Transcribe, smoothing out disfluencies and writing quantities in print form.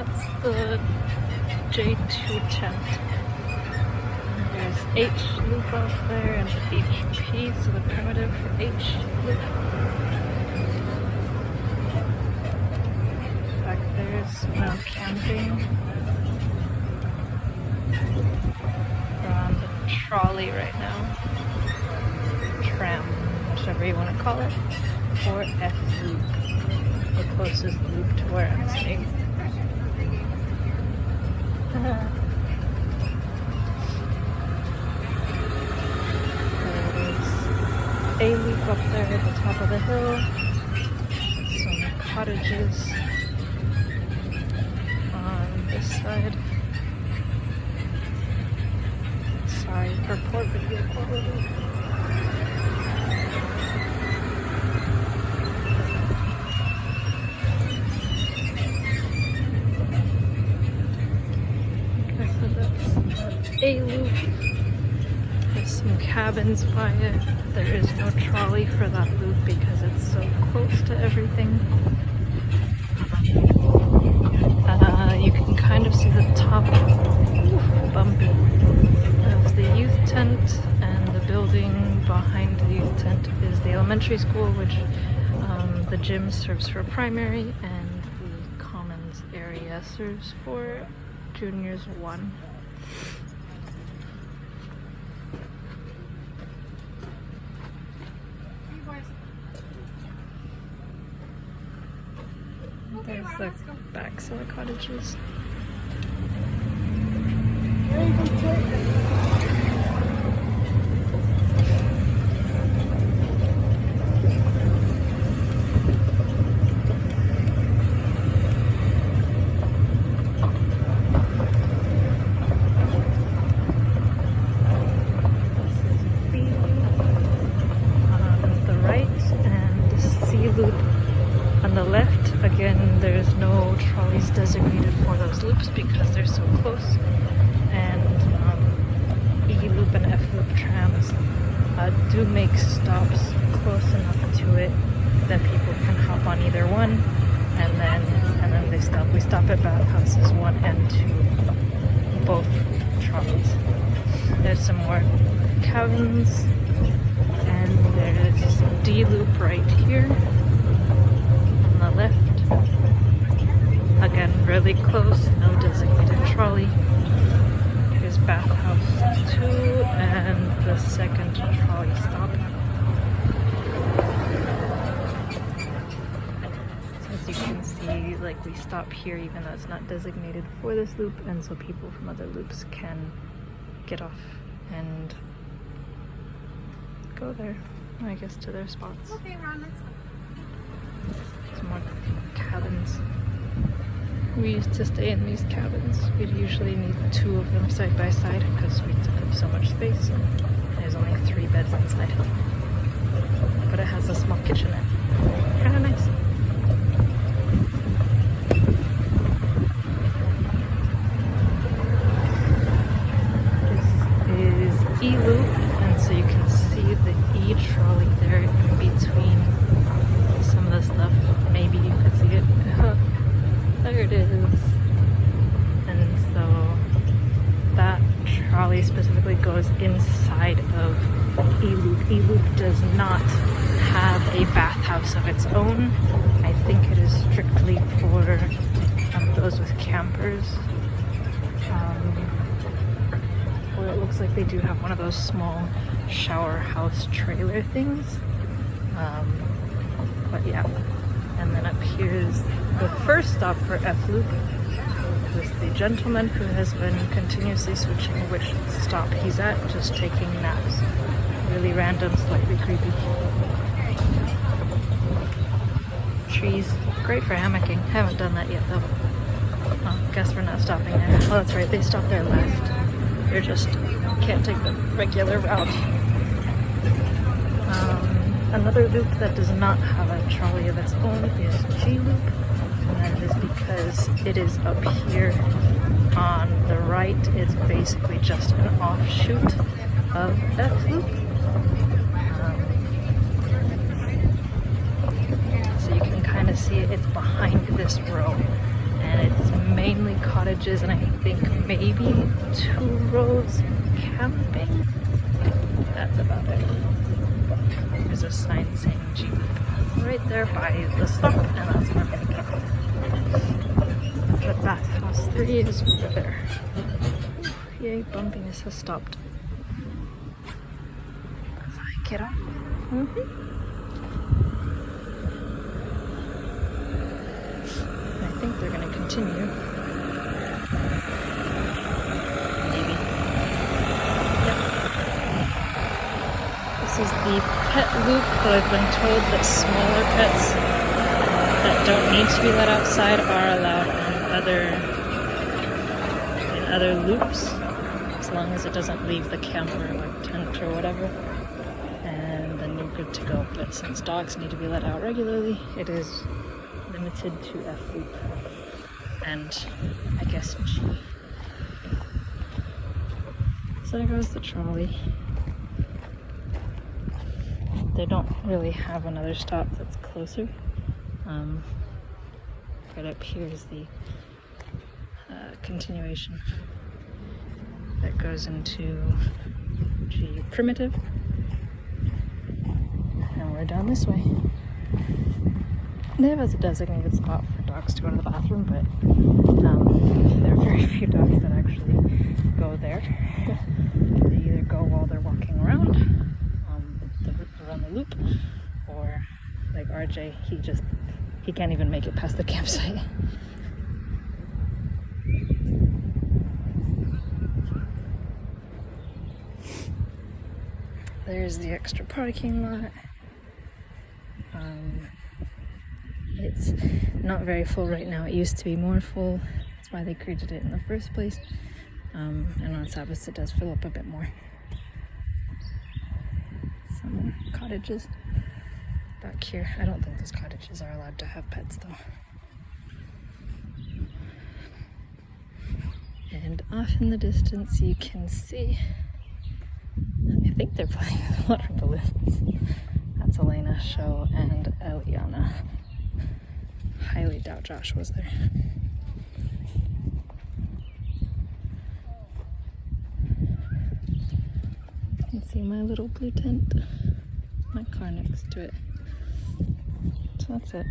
that's the J2 tent. There's H loop off there and HP, so the primitive for H loop. Back there's camping. We're on the trolley right now. Tram, whichever you want to call it, or F loop, the closest loop to where I'm staying. There's a loop up there at the top of the hill, some cottages on this side. Sorry for poor video quality. A loop. There's some cabins by it. There is no trolley for that loop because it's so close to everything. You can kind of see the top, bumpy, of the youth tent, and the building behind the youth tent is the elementary school, which the gym serves for primary, and the commons area serves for juniors 1. There's the backs of the cottages. On the left, again, there's no trolleys designated for those loops because they're so close, and E loop and F loop trams do make stops close enough to it that people can hop on either one, and then they stop. We stop at bathhouses 1 and 2, both trolleys. There's some more cabins, and there's D loop right here. On the left, again really close, no designated trolley. Here's bathhouse 2 and the second trolley stop. So as you can see, like, we stop here even though it's not designated for this loop, and so people from other loops can get off and go there, I guess, to their spots. Okay, Ron, let's go. Some more cabins. We used to stay in these cabins. We'd usually need 2 of them side by side because we took up so much space, and there's only 3 beds inside. But it has a small kitchenette. Kind of nice. This is E loop, and so you can see the E trolley there in between some of the stuff. Maybe you could see it. There it is. And so that trolley specifically goes inside of E-Loop. E-Loop does not have a bathhouse of its own. I think it is strictly for those with campers. Or it looks like they do have one of those small shower house trailer things. But yeah. And then up here's the first stop for F-Loop with the gentleman who has been continuously switching which stop he's at, just taking naps. Really random, slightly creepy. Trees, great for hammocking. Haven't done that yet though. Oh, guess we're not stopping there. Oh, that's right, they stop there left. You're just can't take the regular route. Another loop that does not have a trolley of its own is G loop, and that is because it is up here on the right. It's basically just an offshoot of F loop. So you can kind of see it. It's behind this row, and it's mainly cottages, and I think maybe 2 rows camping. That's about it. There's a sign saying Jeep right there by the stop, and that's where I'm gonna camp. The bathhouse 3 is over there. Yay, bumpiness has stopped. As I get off. I think they're gonna continue. Maybe. Yep. This is the pet loop, but I've been told that smaller pets that don't need to be let outside are allowed in other loops, as long as it doesn't leave the camper or tent or whatever, and then you're good to go. But since dogs need to be let out regularly, it is limited to F loop and I guess G. So there goes the trolley. They don't really have another stop that's closer, but up here is the continuation that goes into G primitive, and we're down this way. They have a designated spot for dogs to go to the bathroom, but there are very few dogs that actually go there. They either go while they're walking around the loop, or like RJ, he can't even make it past the campsite. There's the extra parking lot. It's not very full right now. It used to be more full. That's why they created it in the first place. And on Sabbaths it does fill up a bit more. Some more cottages back here. I don't think those cottages are allowed to have pets though. And off in the distance you can see, I think they're playing with water balloons. That's Elena, Sho, and Eliana. Highly doubt Josh was there. You can see my little blue tent, my car next to it. So that's it.